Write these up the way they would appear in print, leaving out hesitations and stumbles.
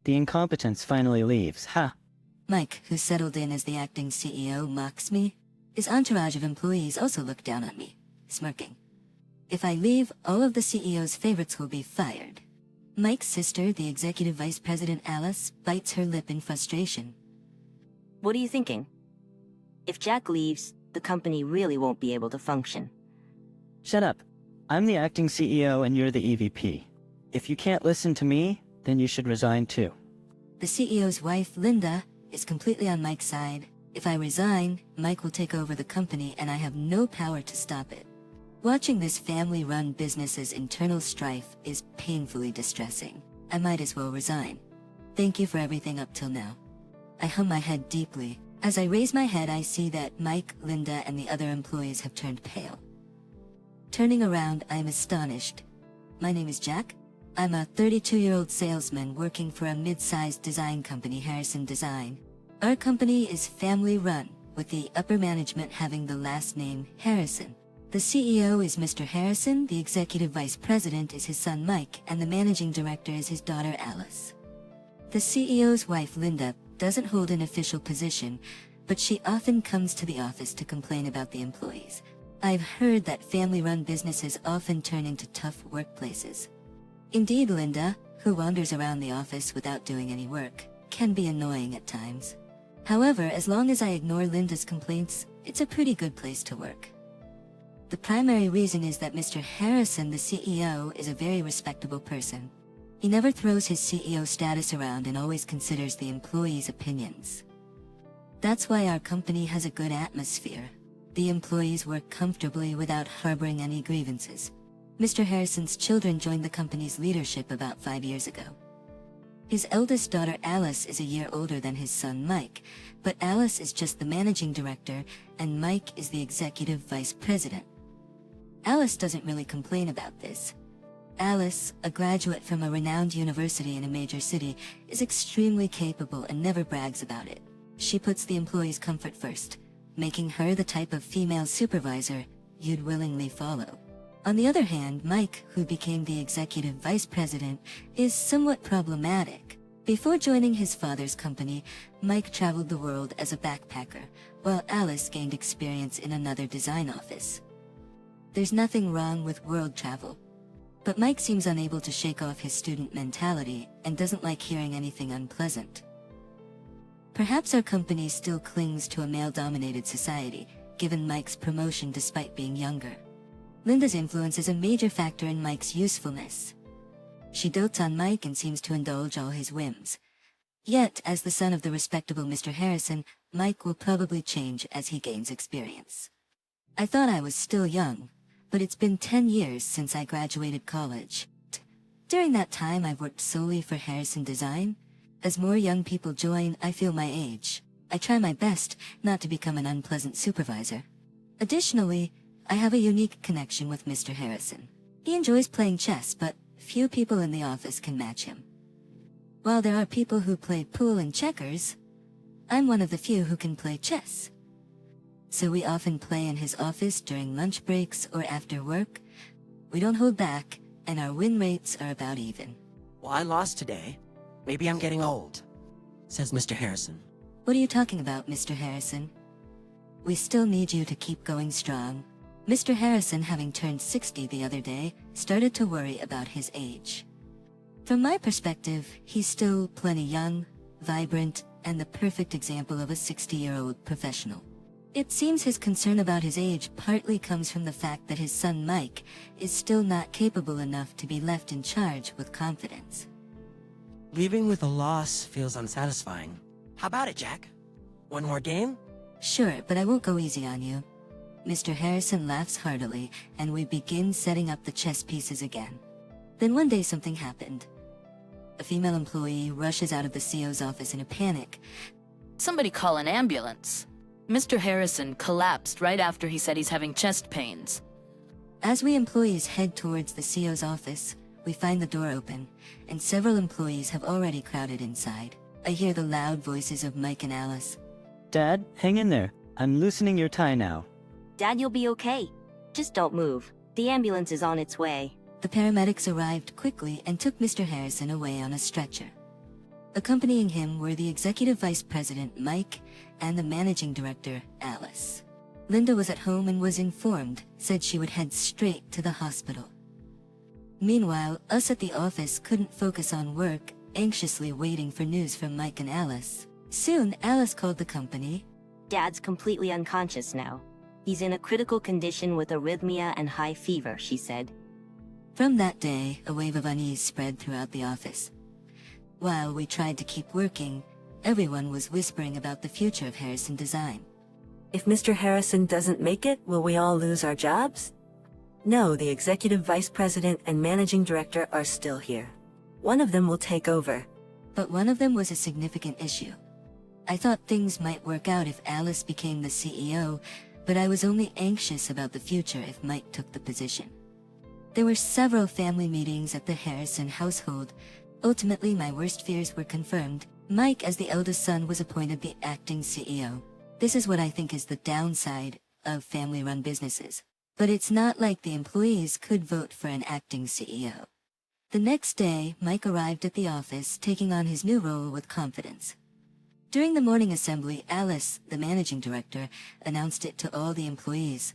The incompetence finally leaves, ha! Mike, who settled in as the acting CEO, mocks me. His entourage of employees also look down on me, smirking. If I leave, all of the CEO's favorites will be fired. Mike's sister, the executive vice president Alice, bites her lip in frustration. What are you thinking? If Jack leaves, the company really won't be able to function. Shut up. I'm the acting CEO and you're the EVP. If you can't listen to me, then you should resign too. The CEO's wife, Linda, is completely on Mike's side. If I resign, Mike will take over the company and I have no power to stop it. Watching this family-run business's internal strife is painfully distressing. I might as well resign. Thank you for everything up till now. I hum my head deeply. As I raise my head, I see that Mike, Linda, and the other employees have turned pale. Turning around, I am astonished. My name is Jack. I'm a 32-year-old salesman working for a mid-sized design company, Harrison Design. Our company is family-run, with the upper management having the last name Harrison. The CEO is Mr. Harrison, the executive vice president is his son Mike, and the managing director is his daughter Alice. The CEO's wife Linda doesn't hold an official position, but she often comes to the office to complain about the employees. I've heard that family-run businesses often turn into tough workplaces. Indeed, Linda, who wanders around the office without doing any work, can be annoying at times. However, as long as I ignore Linda's complaints, it's a pretty good place to work. The primary reason is that Mr. Harrison, the CEO, is a very respectable person. He never throws his CEO status around and always considers the employees' opinions. That's why our company has a good atmosphere. The employees work comfortably without harboring any grievances. Mr. Harrison's children joined the company's leadership about 5 years ago. His eldest daughter Alice is a year older than his son Mike, but Alice is just the managing director and Mike is the executive vice president. Alice doesn't really complain about this. Alice, a graduate from a renowned university in a major city, is extremely capable and never brags about it. She puts the employees' comfort first, making her the type of female supervisor you'd willingly follow. On the other hand, Mike, who became the executive vice president, is somewhat problematic. Before joining his father's company, Mike traveled the world as a backpacker, while Alice gained experience in another design office. There's nothing wrong with world travel, but Mike seems unable to shake off his student mentality and doesn't like hearing anything unpleasant. Perhaps our company still clings to a male-dominated society, given Mike's promotion despite being younger. Linda's influence is a major factor in Mike's usefulness. She dotes on Mike and seems to indulge all his whims. Yet, as the son of the respectable Mr. Harrison, Mike will probably change as he gains experience. I thought I was still young, but it's been 10 years since I graduated college. During that time, I've worked solely for Harrison Design. As more young people join, I feel my age. I try my best not to become an unpleasant supervisor. Additionally, I have a unique connection with Mr. Harrison. He enjoys playing chess, but few people in the office can match him. While there are people who play pool and checkers, I'm one of the few who can play chess. So we often play in his office during lunch breaks or after work. We don't hold back, and our win rates are about even. Well, I lost today. Maybe I'm getting old, says Mr. Harrison. What are you talking about, Mr. Harrison? We still need you to keep going strong. Mr. Harrison, having turned 60 the other day, started to worry about his age. From my perspective, he's still plenty young, vibrant, and the perfect example of a 60-year-old professional. It seems his concern about his age partly comes from the fact that his son Mike is still not capable enough to be left in charge with confidence. Leaving with a loss feels unsatisfying. How about it, Jack? One more game? Sure, but I won't go easy on you. Mr. Harrison laughs heartily, and we begin setting up the chess pieces again. Then one day something happened. A female employee rushes out of the CEO's office in a panic. Somebody call an ambulance. Mr. Harrison collapsed right after he said he's having chest pains. As we employees head towards the CEO's office, we find the door open, and several employees have already crowded inside. I hear the loud voices of Mike and Alice. Dad, hang in there. I'm loosening your tie now. Dad, you'll be okay. Just don't move. The ambulance is on its way. The paramedics arrived quickly and took Mr. Harrison away on a stretcher. Accompanying him were the executive vice president, Mike, and the managing director, Alice. Linda was at home and was informed, said she would head straight to the hospital. Meanwhile, us at the office couldn't focus on work, anxiously waiting for news from Mike and Alice. Soon, Alice called the company. Dad's completely unconscious now. He's in a critical condition with arrhythmia and high fever, she said. From that day, a wave of unease spread throughout the office. While we tried to keep working, everyone was whispering about the future of Harrison Design. If Mr. Harrison doesn't make it, will we all lose our jobs? No, the executive vice president and managing director are still here. One of them will take over. But one of them was a significant issue. I thought things might work out if Alice became the CEO, but I was only anxious about the future if Mike took the position. There were several family meetings at the Harrison household. Ultimately, my worst fears were confirmed. Mike, as the eldest son, was appointed the acting CEO. This is what I think is the downside of family-run businesses. But it's not like the employees could vote for an acting CEO. The next day, Mike arrived at the office, taking on his new role with confidence. During the morning assembly, Alice, the managing director, announced it to all the employees.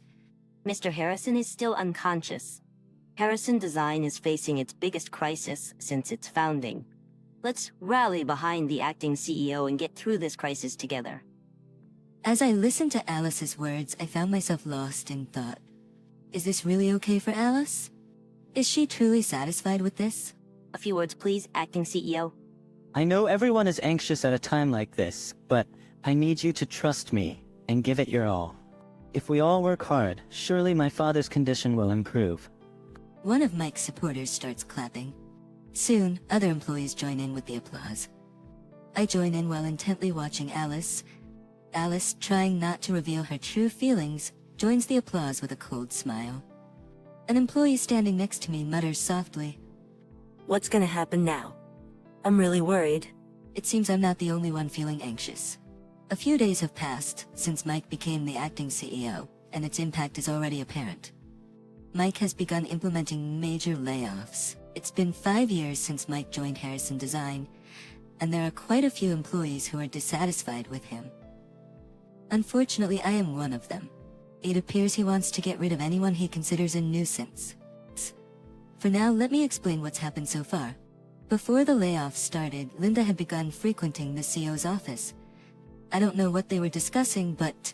Mr. Harrison is still unconscious. Harrison Design is facing its biggest crisis since its founding. Let's rally behind the acting CEO and get through this crisis together. As I listened to Alice's words, I found myself lost in thought. Is this really okay for Alice? Is she truly satisfied with this? A few words, please, acting CEO. I know everyone is anxious at a time like this, but I need you to trust me and give it your all. If we all work hard, surely my father's condition will improve. One of Mike's supporters starts clapping. Soon, other employees join in with the applause. I join in while intently watching Alice. Alice, trying not to reveal her true feelings, joins the applause with a cold smile. An employee standing next to me mutters softly. What's gonna happen now? I'm really worried. It seems I'm not the only one feeling anxious. A few days have passed since Mike became the acting CEO, and its impact is already apparent. Mike has begun implementing major layoffs. It's been 5 years since Mike joined Harrison Design, and there are quite a few employees who are dissatisfied with him. Unfortunately, I am one of them. It appears he wants to get rid of anyone he considers a nuisance. For now, let me explain what's happened so far. Before the layoffs started, Linda had begun frequenting the CEO's office. I don't know what they were discussing, but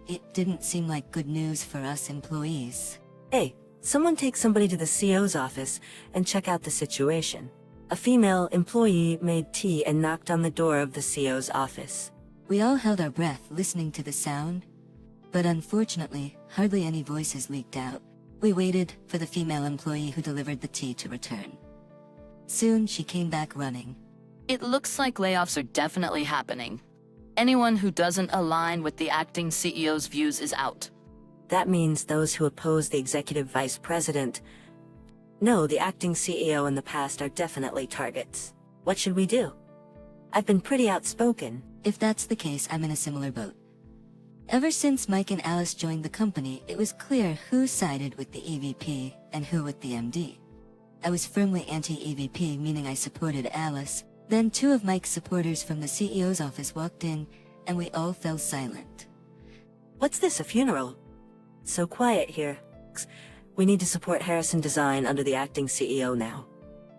it didn't seem like good news for us employees. Hey, someone take somebody to the CEO's office and check out the situation. A female employee made tea and knocked on the door of the CEO's office. We all held our breath listening to the sound, but unfortunately, hardly any voices leaked out. We waited for the female employee who delivered the tea to return. Soon, she came back running. It looks like layoffs are definitely happening. Anyone who doesn't align with the acting CEO's views is out. That means those who oppose the executive vice president. No, the acting CEO in the past are definitely targets. What should we do? I've been pretty outspoken. If that's the case, I'm in a similar boat. Ever since Mike and Alice joined the company, it was clear who sided with the EVP and who with the MD. I was firmly anti-EVP, meaning I supported Alice. Then 2 of Mike's supporters from the CEO's office walked in, and we all fell silent. What's this, a funeral? So quiet here. We need to support Harrison Design under the acting CEO now.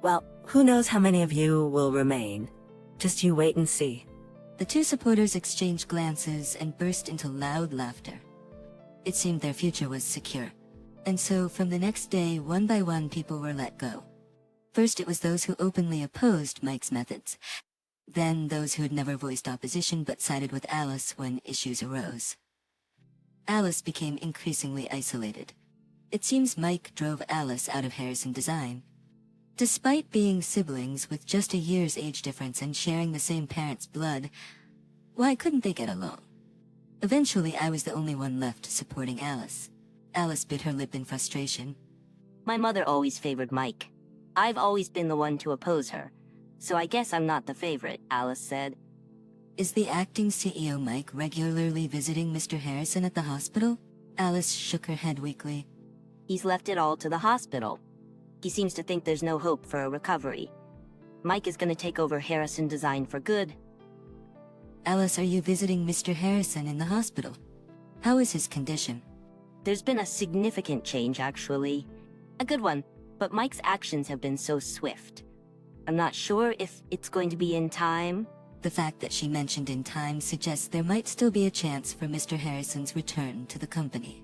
Well, who knows how many of you will remain. Just you wait and see. The 2 supporters exchanged glances and burst into loud laughter. It seemed their future was secure. And so, from the next day, one by one people were let go. First it was those who openly opposed Mike's methods. Then those who had never voiced opposition but sided with Alice when issues arose. Alice became increasingly isolated. It seems Mike drove Alice out of Harrison Design. Despite being siblings with just a year's age difference and sharing the same parents' blood, why couldn't they get along? Eventually, I was the only one left supporting Alice. Alice bit her lip in frustration. My mother always favored Mike. I've always been the one to oppose her, so I guess I'm not the favorite, Alice said. Is the acting CEO Mike regularly visiting Mr. Harrison at the hospital? Alice shook her head weakly. He's left it all to the hospital. He seems to think there's no hope for a recovery. Mike is gonna take over Harrison Design for good. Alice, are you visiting Mr. Harrison in the hospital? How is his condition? There's been a significant change, actually. A good one, but Mike's actions have been so swift. I'm not sure if it's going to be in time. The fact that she mentioned in time suggests there might still be a chance for Mr. Harrison's return to the company.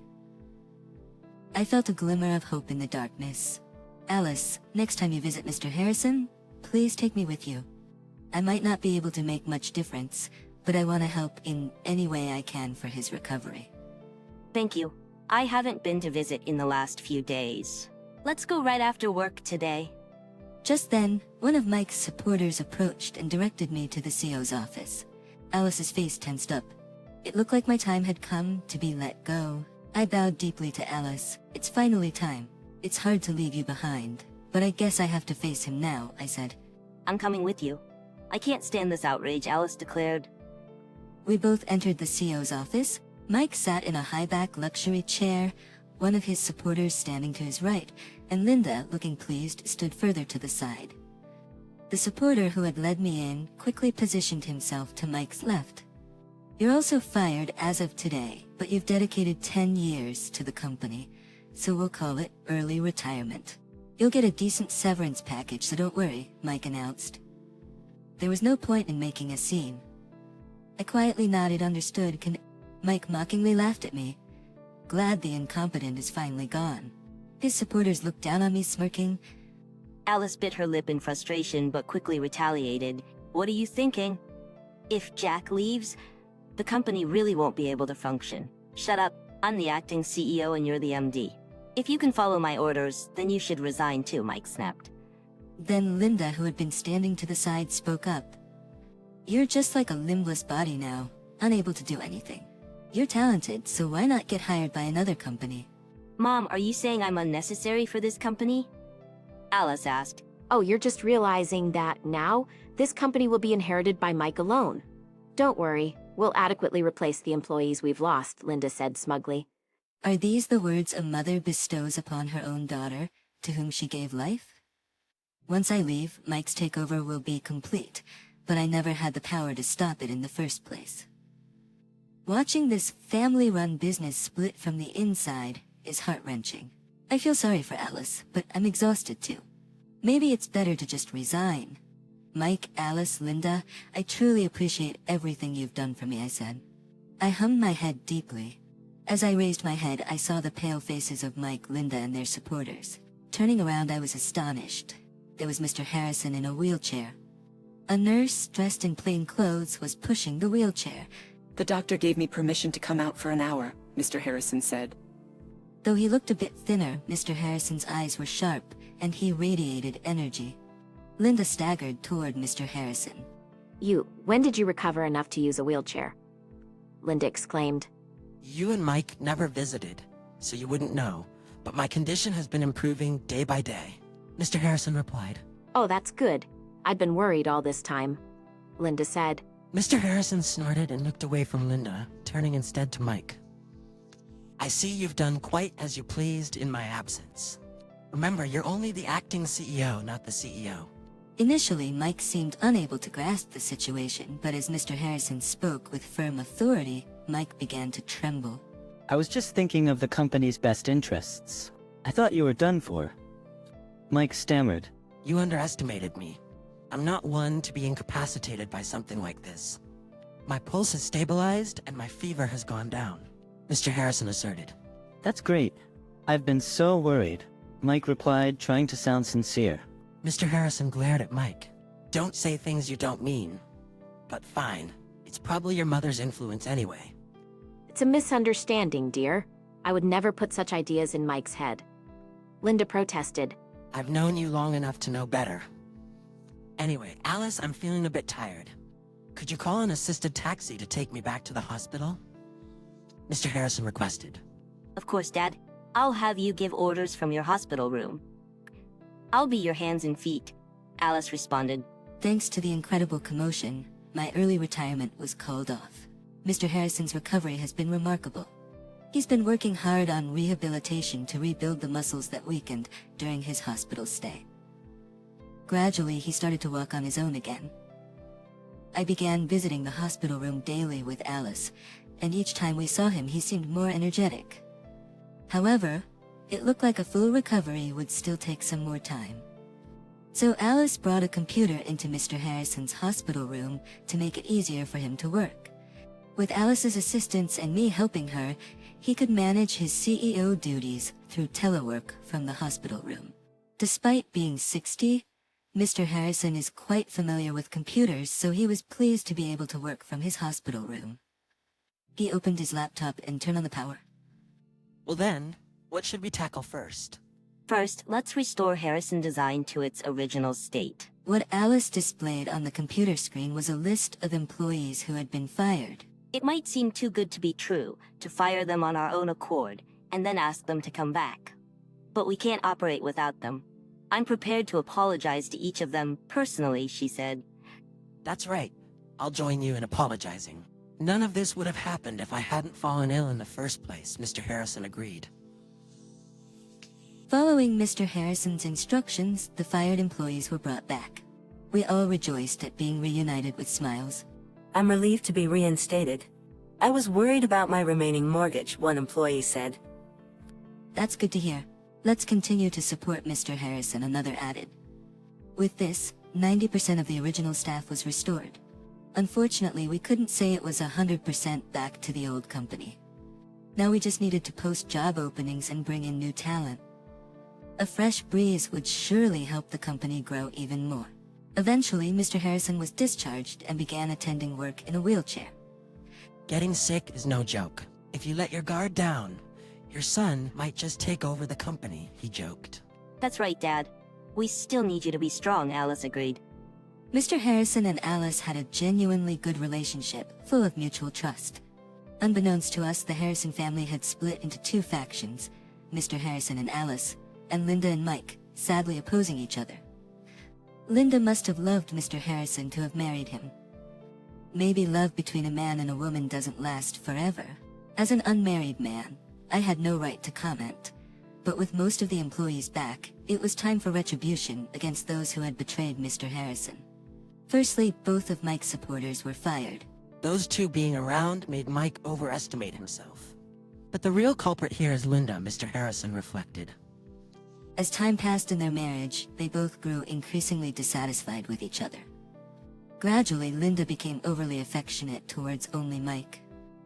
I felt a glimmer of hope in the darkness. Alice, next time you visit Mr. Harrison, please take me with you. I might not be able to make much difference, but I want to help in any way I can for his recovery. Thank you. I haven't been to visit in the last few days. Let's go right after work today. Just then, one of Mike's supporters approached and directed me to the CO's office. Alice's face tensed up. It looked like my time had come to be let go. I bowed deeply to Alice. It's finally time. It's hard to leave you behind, but I guess I have to face him now, I said. I'm coming with you. I can't stand this outrage, Alice declared. We both entered the CO's office. Mike sat in a high-back luxury chair, one of his supporters standing to his right, and Linda, looking pleased, stood further to the side. The supporter who had led me in quickly positioned himself to Mike's left. You're also fired as of today, but you've dedicated 10 years to the company, so we'll call it early retirement. You'll get a decent severance package, so don't worry, Mike announced. There was no point in making a scene. I quietly nodded, understood. Mike mockingly laughed at me. Glad the incompetent is finally gone. His supporters looked down on me, smirking. Alice bit her lip in frustration but quickly retaliated. What are you thinking? If Jack leaves, the company really won't be able to function. Shut up. I'm the acting CEO and you're the MD. If you can follow my orders, then you should resign too, Mike snapped. Then Linda, who had been standing to the side, spoke up. You're just like a limbless body now, unable to do anything. You're talented, so why not get hired by another company? Mom, are you saying I'm unnecessary for this company? Alice asked. Oh, you're just realizing that now, this company will be inherited by Mike alone. Don't worry, we'll adequately replace the employees we've lost, Linda said smugly. Are these the words a mother bestows upon her own daughter, to whom she gave life? Once I leave, Mike's takeover will be complete, but I never had the power to stop it in the first place. Watching this family-run business split from the inside is heart-wrenching. I feel sorry for Alice, but I'm exhausted too. Maybe it's better to just resign. Mike, Alice, Linda, I truly appreciate everything you've done for me, I said. I hummed my head deeply. As I raised my head, I saw the pale faces of Mike, Linda, and their supporters. Turning around, I was astonished. There was Mr. Harrison in a wheelchair. A nurse, dressed in plain clothes, was pushing the wheelchair. The doctor gave me permission to come out for an hour, Mr. Harrison said. Though he looked a bit thinner, Mr. Harrison's eyes were sharp, and he radiated energy. Linda staggered toward Mr. Harrison. When did you recover enough to use a wheelchair? Linda exclaimed. You and Mike never visited, so you wouldn't know, but my condition has been improving day by day, Mr. Harrison replied. Oh, that's good. I'd been worried all this time, Linda said. Mr. Harrison snorted and looked away from Linda, turning instead to Mike. I see you've done quite as you pleased in my absence. Remember, you're only the acting CEO, not the CEO. Initially, Mike seemed unable to grasp the situation, but as Mr. Harrison spoke with firm authority, Mike began to tremble. I was just thinking of the company's best interests. I thought you were done for. Mike stammered. You underestimated me. I'm not one to be incapacitated by something like this. My pulse has stabilized and my fever has gone down, Mr. Harrison asserted. That's great. I've been so worried, Mike replied, trying to sound sincere. Mr. Harrison glared at Mike. Don't say things you don't mean. But fine. It's probably your mother's influence anyway. It's a misunderstanding, dear. I would never put such ideas in Mike's head. Linda protested. I've known you long enough to know better. Anyway, Alice, I'm feeling a bit tired. Could you call an assisted taxi to take me back to the hospital? Mr. Harrison requested. Of course, Dad. I'll have you give orders from your hospital room. I'll be your hands and feet, Alice responded. Thanks to the incredible commotion, my early retirement was called off. Mr. Harrison's recovery has been remarkable. He's been working hard on rehabilitation to rebuild the muscles that weakened during his hospital stay. Gradually, he started to walk on his own again. I began visiting the hospital room daily with Alice, and each time we saw him, he seemed more energetic. However, it looked like a full recovery would still take some more time. So Alice brought a computer into Mr. Harrison's hospital room to make it easier for him to work. With Alice's assistance and me helping her, he could manage his CEO duties through telework from the hospital room. Despite being 60, Mr. Harrison is quite familiar with computers, so he was pleased to be able to work from his hospital room. He opened his laptop and turned on the power. Well then, what should we tackle first? First, let's restore Harrison Design to its original state. What Alice displayed on the computer screen was a list of employees who had been fired. It might seem too good to be true to fire them on our own accord and then ask them to come back. But we can't operate without them. I'm prepared to apologize to each of them personally, she said. That's right. I'll join you in apologizing. None of this would have happened if I hadn't fallen ill in the first place, Mr. Harrison agreed. Following Mr. Harrison's instructions, the fired employees were brought back. We all rejoiced at being reunited with smiles. I'm relieved to be reinstated. I was worried about my remaining mortgage, one employee said. That's good to hear. Let's continue to support Mr. Harrison, another added. With this, 90% of the original staff was restored. Unfortunately, we couldn't say it was 100% back to the old company. Now we just needed to post job openings and bring in new talent. A fresh breeze would surely help the company grow even more. Eventually, Mr. Harrison was discharged and began attending work in a wheelchair. Getting sick is no joke. If you let your guard down, your son might just take over the company, he joked. That's right, Dad. We still need you to be strong, Alice agreed. Mr. Harrison and Alice had a genuinely good relationship, full of mutual trust. Unbeknownst to us, the Harrison family had split into two factions, Mr. Harrison and Alice, and Linda and Mike, sadly opposing each other. Linda must have loved Mr. Harrison to have married him. Maybe love between a man and a woman doesn't last forever. As an unmarried man, I had no right to comment, but with most of the employees back, it was time for retribution against those who had betrayed Mr. Harrison. Firstly, both of Mike's supporters were fired. Those two being around made Mike overestimate himself. But the real culprit here is Linda, Mr. Harrison reflected. As time passed in their marriage, they both grew increasingly dissatisfied with each other. Gradually, Linda became overly affectionate towards only Mike.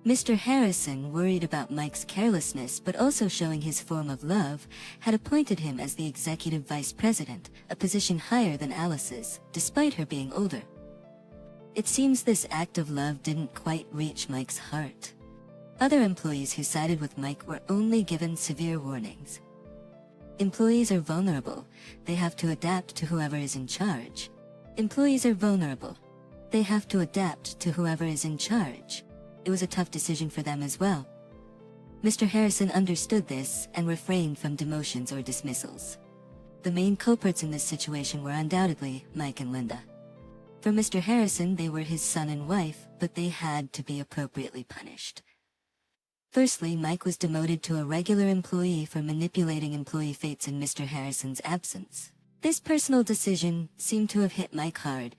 Mr. Harrison, worried about Mike's carelessness but also showing his form of love, had appointed him as the executive vice president, a position higher than Alice's, despite her being older. It seems this act of love didn't quite reach Mike's heart. Other employees who sided with Mike were only given severe warnings. Employees are vulnerable. They have to adapt to whoever is in charge. Employees are vulnerable. They have to adapt to whoever is in charge. It was a tough decision for them as well. Mr. Harrison understood this and refrained from demotions or dismissals. The main culprits in this situation were undoubtedly Mike and Linda. For Mr. Harrison, they were his son and wife, but they had to be appropriately punished. Firstly, Mike was demoted to a regular employee for manipulating employee fates in Mr. Harrison's absence. This personal decision seemed to have hit Mike hard.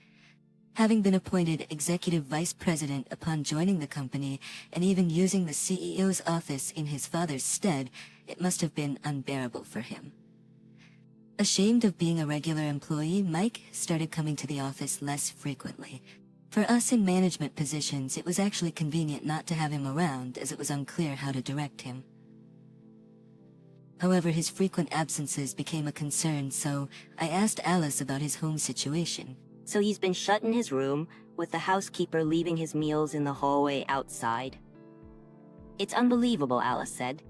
Having been appointed executive vice president upon joining the company and even using the CEO's office in his father's stead, it must have been unbearable for him. Ashamed of being a regular employee, Mike started coming to the office less frequently. For us in management positions, it was actually convenient not to have him around, as it was unclear how to direct him. However, his frequent absences became a concern, so I asked Alice about his home situation. So he's been shut in his room, with the housekeeper leaving his meals in the hallway outside. It's unbelievable, Alice said.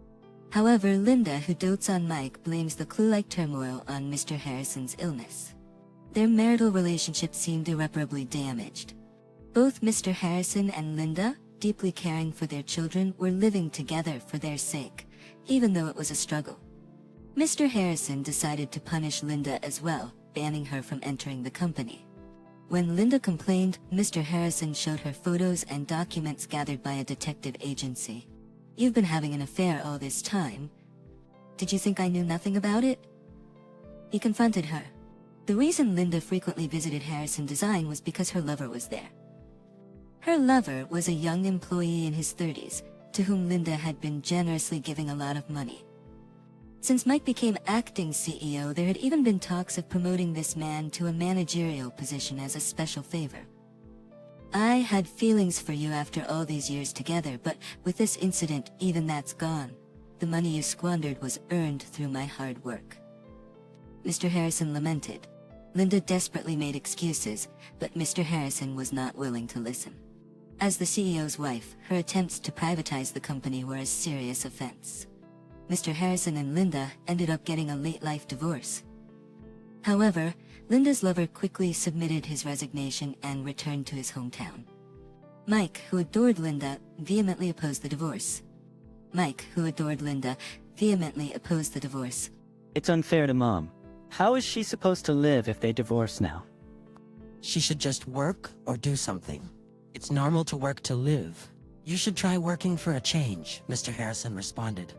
However, Linda, who dotes on Mike, blames the clue-like turmoil on Mr. Harrison's illness. Their marital relationship seemed irreparably damaged. Both Mr. Harrison and Linda, deeply caring for their children, were living together for their sake, even though it was a struggle. Mr. Harrison decided to punish Linda as well, banning her from entering the company. When Linda complained, Mr. Harrison showed her photos and documents gathered by a detective agency. "You've been having an affair all this time. Did you think I knew nothing about it?" He confronted her. The reason Linda frequently visited Harrison Design was because her lover was there. Her lover was a young employee in his 30s, to whom Linda had been generously giving a lot of money. Since Mike became acting CEO, there had even been talks of promoting this man to a managerial position as a special favor. I had feelings for you after all these years together, but with this incident, even that's gone. The money you squandered was earned through my hard work. Mr. Harrison lamented. Linda desperately made excuses, but Mr. Harrison was not willing to listen. As the CEO's wife, her attempts to privatize the company were a serious offense. Mr. Harrison and Linda ended up getting a late-life divorce. However, Linda's lover quickly submitted his resignation and returned to his hometown. Mike, who adored Linda, vehemently opposed the divorce. It's unfair to Mom. How is she supposed to live if they divorce now? She should just work or do something. It's normal to work to live. You should try working for a change, Mr. Harrison responded.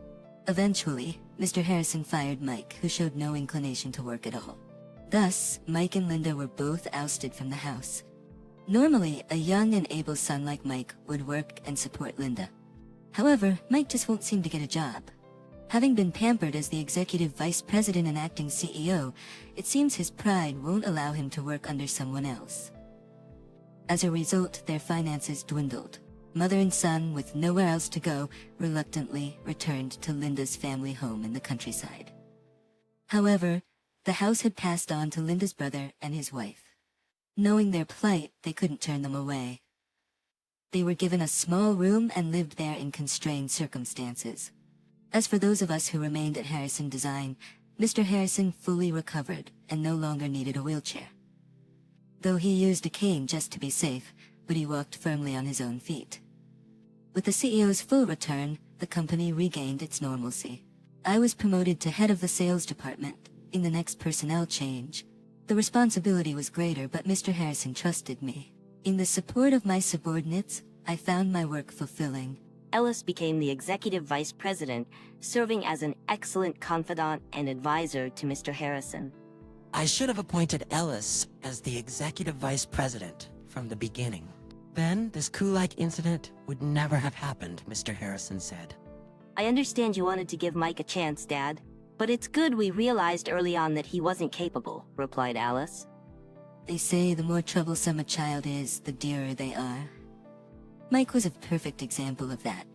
Eventually, Mr. Harrison fired Mike, who showed no inclination to work at all. Thus, Mike and Linda were both ousted from the house. Normally, a young and able son like Mike would work and support Linda. However, Mike just won't seem to get a job. Having been pampered as the executive vice president and acting CEO, it seems his pride won't allow him to work under someone else. As a result, their finances dwindled. Mother and son, with nowhere else to go, reluctantly returned to Linda's family home in the countryside. However, the house had passed on to Linda's brother and his wife. Knowing their plight, they couldn't turn them away. They were given a small room and lived there in constrained circumstances. As for those of us who remained at Harrison Design, Mr. Harrison fully recovered and no longer needed a wheelchair. Though he used a cane just to be safe, but he walked firmly on his own feet. With the CEO's full return, the company regained its normalcy. I was promoted to head of the sales department. In the next personnel change, the responsibility was greater, but Mr. Harrison trusted me. In the support of my subordinates, I found my work fulfilling. Ellis became the executive vice president, serving as an excellent confidant and advisor to Mr. Harrison. I should have appointed Ellis as the executive vice president from the beginning. Then this coup-like incident would never have happened, Mr. Harrison said. I understand you wanted to give Mike a chance, Dad. But it's good we realized early on that he wasn't capable, replied Alice. They say the more troublesome a child is, the dearer they are. Mike was a perfect example of that.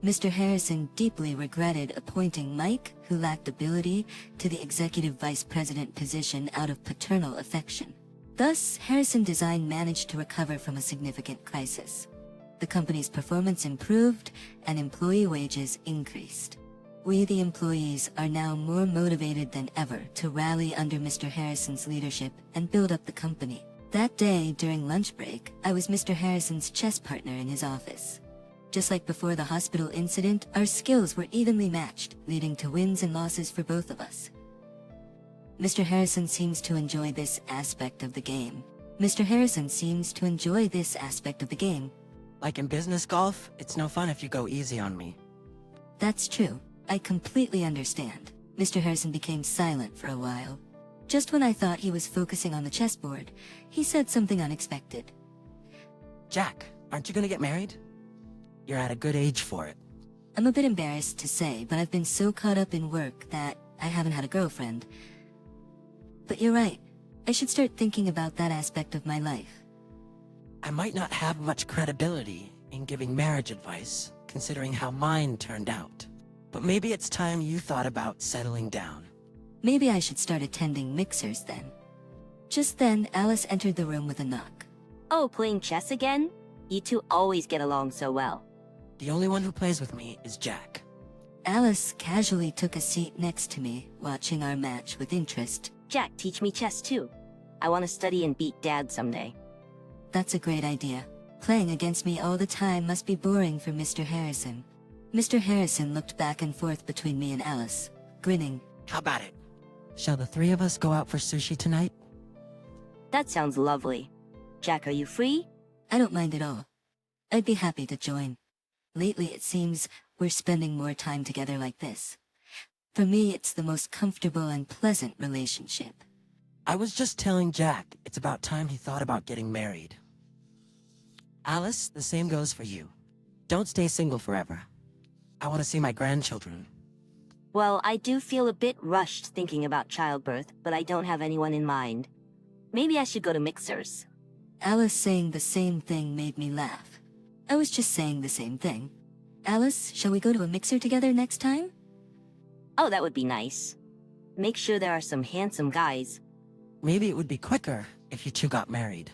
Mr. Harrison deeply regretted appointing Mike, who lacked ability, to the executive vice president position out of paternal affection. Thus, Harrison Design managed to recover from a significant crisis. The company's performance improved, and employee wages increased. We, the employees, are now more motivated than ever to rally under Mr. Harrison's leadership and build up the company. That day, during lunch break, I was Mr. Harrison's chess partner in his office. Just like before the hospital incident, our skills were evenly matched, leading to wins and losses for both of us. Mr. Harrison seems to enjoy this aspect of the game. Like in business golf, it's no fun if you go easy on me. That's true. I completely understand. Mr. Harrison became silent for a while. Just when I thought he was focusing on the chessboard, he said something unexpected. Jack, aren't you gonna get married? You're at a good age for it. I'm a bit embarrassed to say, but I've been so caught up in work that I haven't had a girlfriend. But you're right. I should start thinking about that aspect of my life. I might not have much credibility in giving marriage advice, considering how mine turned out. But maybe it's time you thought about settling down. Maybe I should start attending mixers then. Just then, Alice entered the room with a knock. Oh, playing chess again? You two always get along so well. The only one who plays with me is Jack. Alice casually took a seat next to me, watching our match with interest. Jack, teach me chess too. I want to study and beat Dad someday. That's a great idea. Playing against me all the time must be boring for Mr. Harrison. Mr. Harrison looked back and forth between me and Alice, grinning. How about it? Shall the three of us go out for sushi tonight? That sounds lovely. Jack, are you free? I don't mind at all. I'd be happy to join. Lately, it seems we're spending more time together like this. For me, it's the most comfortable and pleasant relationship. I was just telling Jack it's about time he thought about getting married. Alice, the same goes for you. Don't stay single forever. I want to see my grandchildren. Well, I do feel a bit rushed thinking about childbirth, but I don't have anyone in mind. Maybe I should go to Mixers. Alice saying the same thing made me laugh. I was just saying the same thing. Alice, shall we go to a mixer together next time? Oh, that would be nice. Make sure there are some handsome guys. Maybe it would be quicker if you two got married.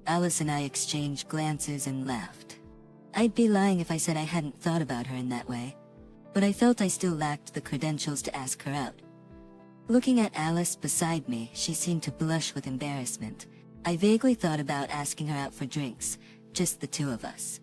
Alice and I exchanged glances and laughed. I'd be lying if I said I hadn't thought about her in that way, but I felt I still lacked the credentials to ask her out. Looking at Alice beside me, she seemed to blush with embarrassment. I vaguely thought about asking her out for drinks, just the two of us.